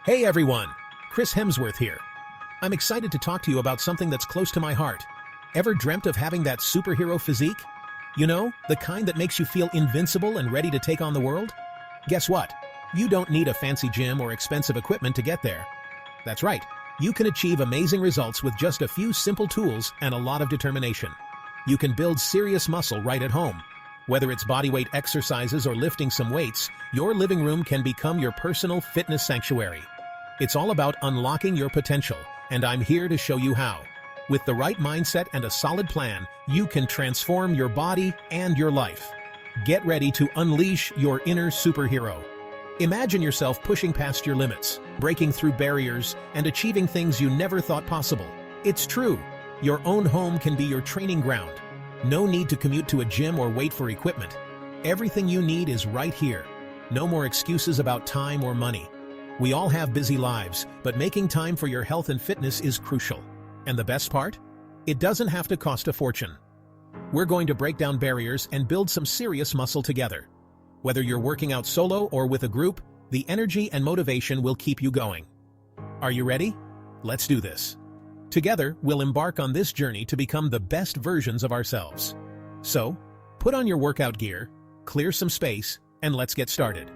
Hey everyone, Chris Hemsworth here. I'm excited to talk to you about something that's close to my heart. Ever dreamt of having that superhero physique? You know, the kind that makes you feel invincible and ready to take on the world? Guess what? You don't need a fancy gym or expensive equipment to get there. That's right, you can achieve amazing results with just a few simple tools and a lot of determination. You can build serious muscle right at home. Whether it's bodyweight exercises or lifting some weights, your living room can become your personal fitness sanctuary. It's all about unlocking your potential, and I'm here to show you how. With the right mindset and a solid plan, you can transform your body and your life. Get ready to unleash your inner superhero. Imagine yourself pushing past your limits, breaking through barriers, and achieving things you never thought possible. It's true. Your own home can be your training ground. No need to commute to a gym or wait for equipment. Everything you need is right here. No more excuses about time or money. We all have busy lives, but making time for your health and fitness is crucial. And the best part? It doesn't have to cost a fortune. We're going to break down barriers and build some serious muscle together. Whether you're working out solo or with a group, the energy and motivation will keep you going. Are you ready? Let's do this. Together, we'll embark on this journey to become the best versions of ourselves. So, put on your workout gear, clear some space, and let's get started.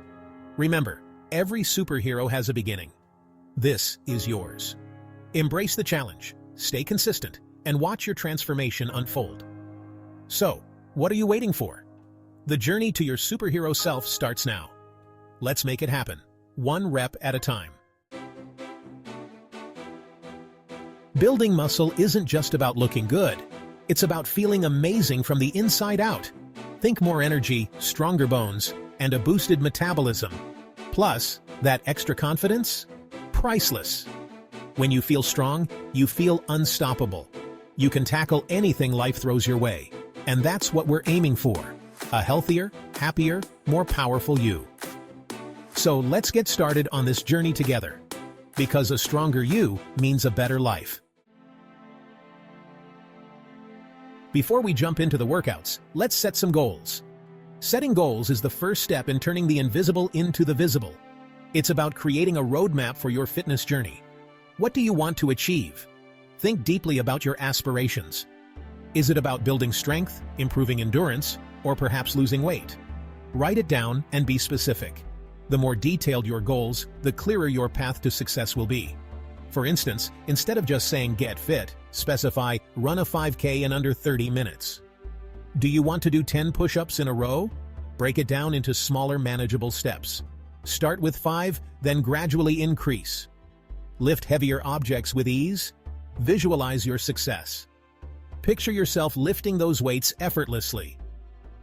Remember, every superhero has a beginning. This is yours. Embrace the challenge, stay consistent, and watch your transformation unfold. So, what are you waiting for? The journey to your superhero self starts now. Let's make it happen, one rep at a time. Building muscle isn't just about looking good. It's about feeling amazing from the inside out. Think more energy, stronger bones, and a boosted metabolism. Plus, that extra confidence? Priceless. When you feel strong, you feel unstoppable. You can tackle anything life throws your way. And that's what we're aiming for. A healthier, happier, more powerful you. So let's get started on this journey together. Because a stronger you means a better life. Before we jump into the workouts, let's set some goals. Setting goals is the first step in turning the invisible into the visible. It's about creating a roadmap for your fitness journey. What do you want to achieve? Think deeply about your aspirations. Is it about building strength, improving endurance, or perhaps losing weight? Write it down and be specific. The more detailed your goals, the clearer your path to success will be. For instance, instead of just saying get fit, specify run a 5K in under 30 minutes. Do you want to do 10 push-ups in a row? Break it down into smaller, manageable steps. Start with 5, then gradually increase. Lift heavier objects with ease? Visualize your success. Picture yourself lifting those weights effortlessly.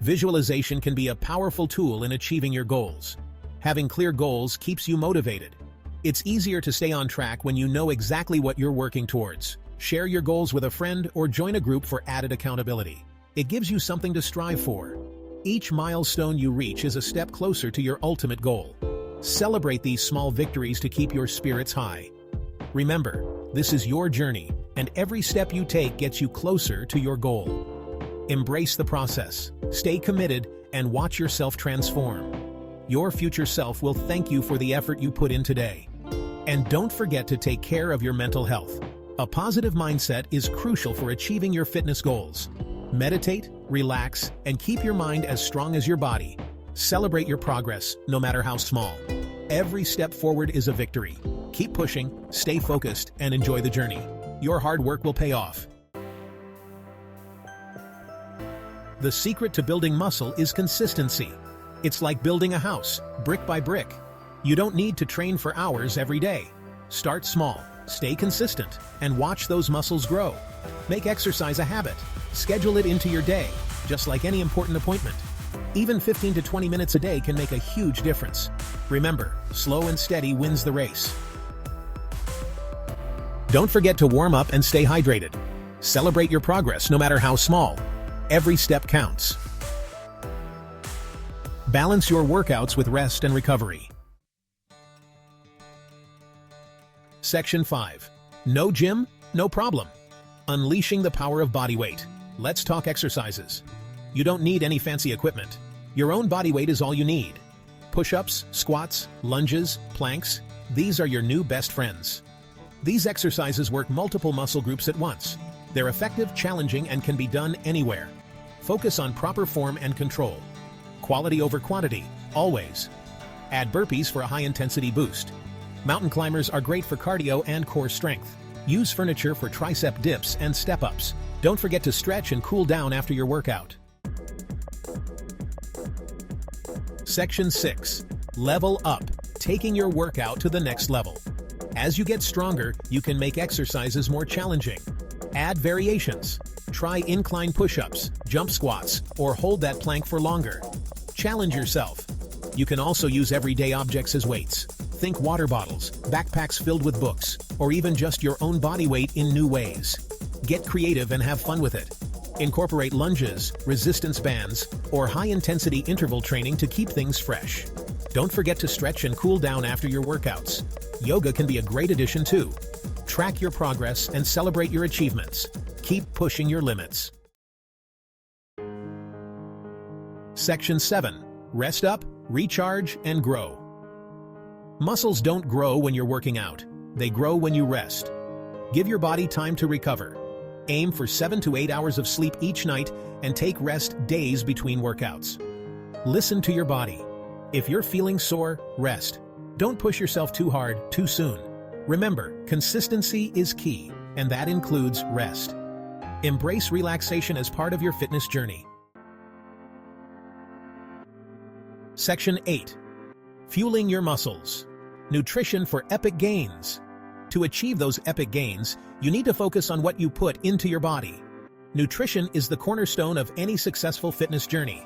Visualization can be a powerful tool in achieving your goals. Having clear goals keeps you motivated. It's easier to stay on track when you know exactly what you're working towards. Share your goals with a friend or join a group for added accountability. It gives you something to strive for. Each milestone you reach is a step closer to your ultimate goal. Celebrate these small victories to keep your spirits high. Remember, this is your journey, and every step you take gets you closer to your goal. Embrace the process, stay committed, and watch yourself transform. Your future self will thank you for the effort you put in today. And don't forget to take care of your mental health. A positive mindset is crucial for achieving your fitness goals. Meditate, relax, and keep your mind as strong as your body. Celebrate your progress, no matter how small. Every step forward is a victory. Keep pushing, stay focused, and enjoy the journey. Your hard work will pay off. The secret to building muscle is consistency. It's like building a house, brick by brick. You don't need to train for hours every day. Start small, stay consistent, and watch those muscles grow. Make exercise a habit. Schedule it into your day, just like any important appointment. Even 15 to 20 minutes a day can make a huge difference. Remember, slow and steady wins the race. Don't forget to warm up and stay hydrated. Celebrate your progress no matter how small. Every step counts. Balance your workouts with rest and recovery. Section 5. No gym? No problem. Unleashing the power of body weight. Let's talk exercises. You don't need any fancy equipment. Your own body weight is all you need. Push-ups, squats, lunges, planks, These are your new best friends. These exercises work multiple muscle groups at once. They're effective, challenging, and can be done anywhere. Focus on proper form and control. Quality over quantity, always. Add burpees for a high-intensity boost. Mountain climbers are great for cardio and core strength. Use furniture for tricep dips and step-ups. Don't forget to stretch and cool down after your workout. Section 6. Level up, taking your workout to the next level. As you get stronger, you can make exercises more challenging. Add variations. Try incline push-ups, jump squats, or hold that plank for longer. Challenge yourself. You can also use everyday objects as weights. Think water bottles, backpacks filled with books, or even just your own body weight in new ways. Get creative and have fun with it. Incorporate lunges, resistance bands, or high-intensity interval training to keep things fresh. Don't forget to stretch and cool down after your workouts. Yoga can be a great addition too. Track your progress and celebrate your achievements. Keep pushing your limits. Section 7. Rest up, recharge, and grow. Muscles don't grow when you're working out. They grow when you rest. Give your body time to recover. Aim for 7 to 8 hours of sleep each night and take rest days between workouts. Listen to your body. If you're feeling sore, rest. Don't push yourself too hard, too soon. Remember, consistency is key, and that includes rest. Embrace relaxation as part of your fitness journey. Section 8. Fueling your muscles. Nutrition for epic gains. To achieve those epic gains, you need to focus on what you put into your body. Nutrition is the cornerstone of any successful fitness journey.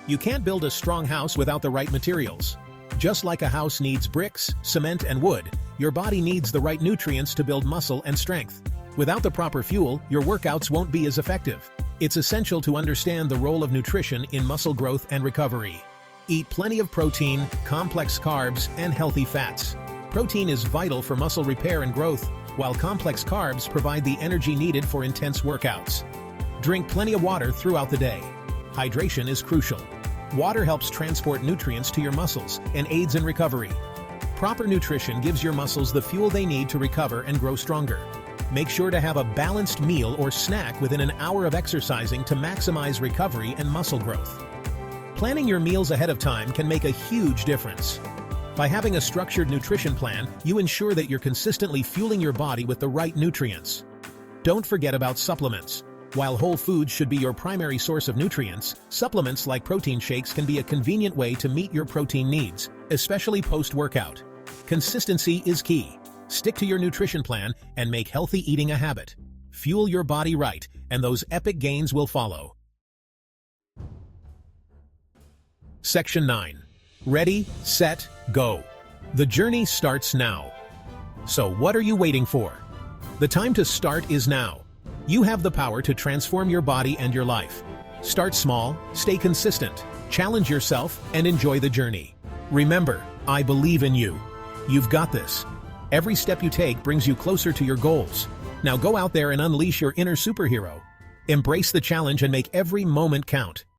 You can't build a strong house without the right materials. Just like a house needs bricks, cement, and wood, your body needs the right nutrients to build muscle and strength. Without the proper fuel, your workouts won't be as effective. It's essential to understand the role of nutrition in muscle growth and recovery. Eat plenty of protein, complex carbs, and healthy fats. Protein is vital for muscle repair and growth, while complex carbs provide the energy needed for intense workouts. Drink plenty of water throughout the day. Hydration is crucial. Water helps transport nutrients to your muscles and aids in recovery. Proper nutrition gives your muscles the fuel they need to recover and grow stronger. Make sure to have a balanced meal or snack within an hour of exercising to maximize recovery and muscle growth. Planning your meals ahead of time can make a huge difference. By having a structured nutrition plan, you ensure that you're consistently fueling your body with the right nutrients. Don't forget about supplements. While whole foods should be your primary source of nutrients, supplements like protein shakes can be a convenient way to meet your protein needs, especially post-workout. Consistency is key. Stick to your nutrition plan and make healthy eating a habit. Fuel your body right, and those epic gains will follow. Section 9. Ready, set, go. The journey starts now. So what are you waiting for? The time to start is now. You have the power to transform your body and your life. Start small, stay consistent, challenge yourself, and enjoy the journey. Remember, I believe in you. You've got this. Every step you take brings you closer to your goals. Now go out there and unleash your inner superhero. Embrace the challenge and make every moment count.